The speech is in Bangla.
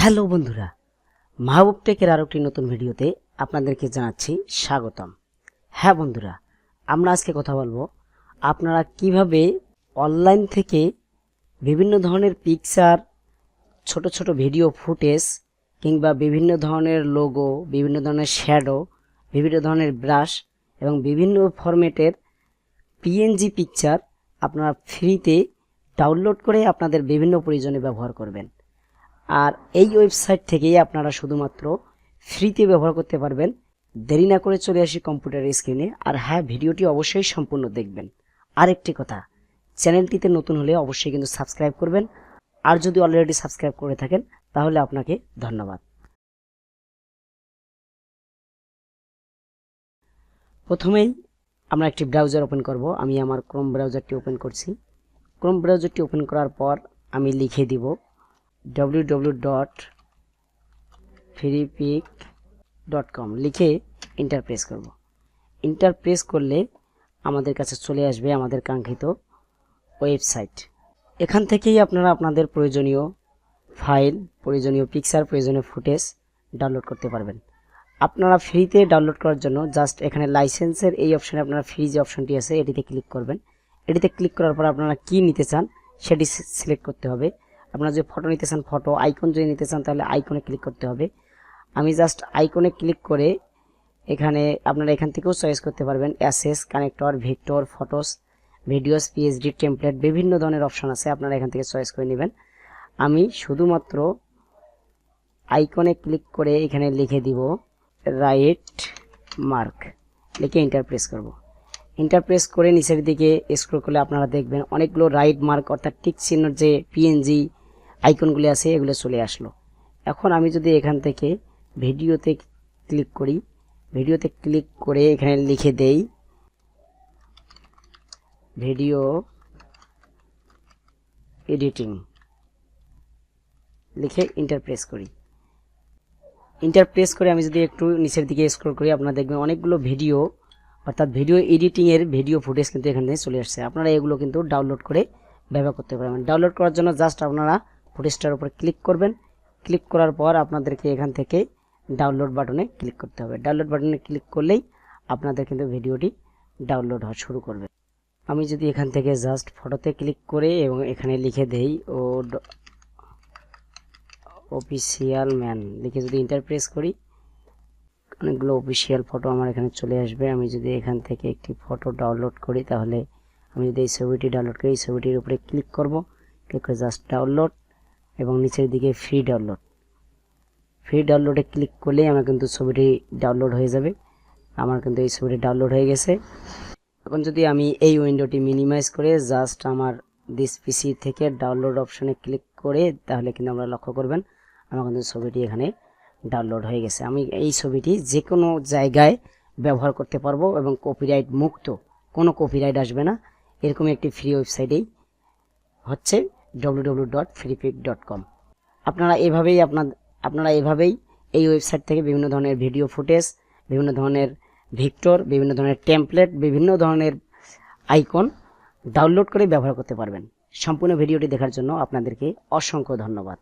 হ্যালো বন্ধুরা, মাহবুব টেকের আরও একটি নতুন ভিডিওতে আপনাদেরকে জানাচ্ছি স্বাগতম। হ্যাঁ বন্ধুরা, আমরা আজকে কথা বলবো আপনারা কিভাবে অনলাইন থেকে বিভিন্ন ধরনের পিকচার, ছোট ছোট ভিডিও ফুটেজ কিংবা বিভিন্ন ধরনের লোগো, বিভিন্ন ধরনের শ্যাডো, বিভিন্ন ধরনের ব্রাশ এবং বিভিন্ন ফরম্যাটের পিএনজি পিকচার আপনারা ফ্রিতে ডাউনলোড করে আপনাদের বিভিন্ন প্রয়োজনে ব্যবহার করবেন। আর এই ওয়েবসাইট থেকেই আপনারা শুধুমাত্র ফ্রিতে ব্যবহার করতে পারবেন। দেরি না করে চলে আসি কম্পিউটার স্ক্রিনে। আর হ্যাঁ, ভিডিওটি অবশ্যই সম্পূর্ণ দেখবেন। আরেকটি কথা, চ্যানেলটিতে নতুন হলে অবশ্যই কিন্তু সাবস্ক্রাইব করবেন। আর যদি অলরেডি সাবস্ক্রাইব করে থাকেন তাহলে আপনাকে ধন্যবাদ। প্রথমেই আমরা একটি ব্রাউজার ওপেন করব। আমি আমার ক্রোম ব্রাউজারটি ওপেন করছি। ক্রোম ব্রাউজারটি ওপেন করার পর আমি লিখে দিব www.freepik.com লিখে এন্টার প্রেস করব। এন্টার প্রেস করলে আমাদের কাছে চলে আসবে আমাদের কাঙ্ক্ষিত ওয়েবসাইট। এখান থেকেই আপনারা আপনাদের প্রয়োজনীয় ফাইল, প্রয়োজনীয় পিকচার, প্রয়োজনীয় ফুটেজ ডাউনলোড করতে পারবেন। আপনারা ফ্রিতে ডাউনলোড করার জন্য জাস্ট এখানে লাইসেন্সের এই অপশানে আপনারা ফ্রি যে অপশানটি আছে এটিতে ক্লিক করবেন। এটিতে ক্লিক করার পর আপনারা কি নিতে চান সেটি সিলেক্ট করতে হবে। আপনারা যদি ফটো নিতে চান ফটো, আইকন যদি নিতে চান তাহলে আইকনে ক্লিক করতে হবে। আমি জাস্ট আইকনে ক্লিক করে এখানে আপনারা এখান থেকেও চয়েস করতে পারবেন অ্যাসেস, connector, vector, photos, videos, PSD, template, বিভিন্ন ধরনের অপশান আছে, আপনারা এখান থেকে চয়েস করে নেবেন। আমি শুধুমাত্র আইকনে ক্লিক করে এখানে লিখে দিব রাইট মার্ক, লিখে এন্টার প্রেস করব। এন্টার প্রেস করে নিচের দিকে স্ক্রল করলে আপনারা দেখবেন অনেকগুলো রাইট মার্ক অর্থাৎ টিক চিহ্নের যে পিএনজি আইকনগুলি আছে এগুলো চলে আসলো। এখন আমি যদি এখান থেকে ভিডিওতে ক্লিক করি, ভিডিওতে ক্লিক করে এখানে লিখে দেই ভিডিও এডিটিং, লিখে এন্টার প্রেস করি। এন্টার প্রেস করে আমি যদি একটু নিচের দিকে স্ক্রল করি আপনারা দেখবেন অনেকগুলো ভিডিও অর্থাৎ ভিডিও এডিটিংয়ের ভিডিও ফুটেজ কিন্তু এখানে চলে আসছে। আপনারা এগুলো কিন্তু ডাউনলোড করে ব্যবহার করতে পারবেন। ডাউনলোড করার জন্য জাস্ট আপনারা ফুটেজটার উপর ক্লিক করবেন। ক্লিক করার পর আপনাদেরকে এখান থেকে ডাউনলোড বাটনে ক্লিক করতে হবে। ডাউনলোড বাটনে ক্লিক করলেই আপনাদের কিন্তু ভিডিওটি ডাউনলোড হওয়া শুরু করবে। আমি যদি এখান থেকে জাস্ট ফটোতে ক্লিক করে এবং এখানে লিখে দেই অফিসিয়াল ম্যান লিখে যদি এন্টার প্রেস করি অনেকগুলো অফিসিয়াল ফটো আমার এখানে চলে আসবে। আমি যদি এখান থেকে একটি ফটো ডাউনলোড করি তাহলে আমি যদি এই ছবিটি ডাউনলোড করি এই ছবিটির উপরে ক্লিক করব। ক্লিক করে জাস্ট ডাউনলোড এবং নিচের দিকে ফ্রি ডাউনলোড, ফ্রি ডাউনলোডে ক্লিক করলেই আমার কিন্তু ছবিটি ডাউনলোড হয়ে যাবে। আমার কিন্তু এই ছবিটি ডাউনলোড হয়ে গেছে। এখন যদি আমি এই উইন্ডোটি মিনিমাইজ করে জাস্ট আমার দিস পিসি থেকে ডাউনলোড অপশনে ক্লিক করে তাহলে কিন্তু আমরা লক্ষ্য করবেন আমার কিন্তু ছবিটি এখানে ডাউনলোড হয়ে গেছে। আমি এই ছবিটি যে কোনো জায়গায় ব্যবহার করতে পারবো এবং কপিরাইট মুক্ত, কোনো কপিরাইট আসবে না। এরকম একটি ফ্রি ওয়েবসাইটেই হচ্ছে www.freepik.com। আপনারা এভাবেই এই ওয়েবসাইট থেকে বিভিন্ন ধরনের ভিডিও ফুটেজ, বিভিন্ন ধরনের ভিক্টর, বিভিন্ন ধরনের টেমপ্লেট, বিভিন্ন ধরনের আইকন ডাউনলোড করে ব্যবহার করতে পারবেন। সম্পূর্ণ ভিডিওটি দেখার জন্য আপনাদেরকে অসংখ্য ধন্যবাদ।